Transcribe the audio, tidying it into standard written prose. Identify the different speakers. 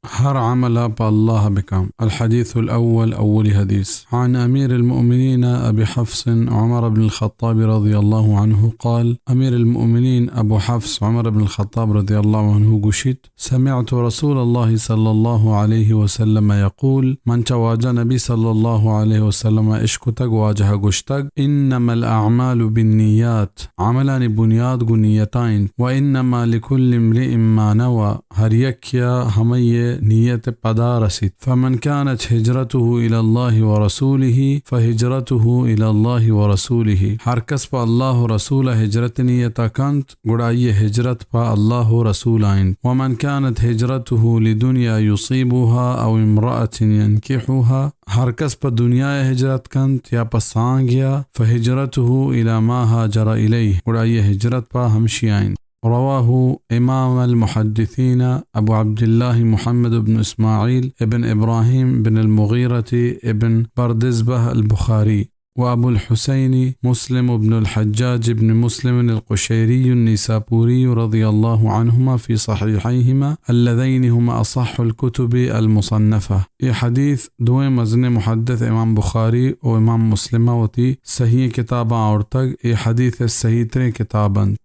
Speaker 1: هر عمل بالله بكم. الحديث الأول أول حديث عن أمير المؤمنين أبي حفص عمر بن الخطاب رضي الله عنه قال: أمير المؤمنين أبو حفص عمر بن الخطاب رضي الله عنه قشت: سمعت رسول الله صلى الله عليه وسلم يقول: من تواجه نبي صلى الله عليه وسلم اشكتك واجه قشتك إنما الأعمال بالنيات عملان بنياد قنيتين وإنما لكل امرئ ما نوى هر يكيا همي نية بدارسيت فمن كانت هجرته إلى الله ورسوله فهجرته إلى الله ورسوله هر کس پا الله رسول هجرت نیتا کند گڑائی هجرت پا الله رسولين ومن كانت هجرته لدنيا يصيبها أو امرأة ينكحها هر کس پا دنیا هجرت کند یا پا سانگیا فهجرته إلى ما هاجر إليه گڑائی هجرت پا همشیائن. رواه إمام المحدثين أبو عبد الله محمد بن إسماعيل ابن إبراهيم بن المغيرة ابن بردزبه البخاري، وأبو الحسين مسلم بن الحجاج بن مسلم القشيري النيسابوري رضي الله عنهما في صحيحيهما اللذين هما أصح الكتب المصنفة. ये حديث دوے मज़ने मुहद्दिस इमाम बुखारी और इमाम मुस्लिम वती सही किताबां और तक ये हदीस सही तरे किताबन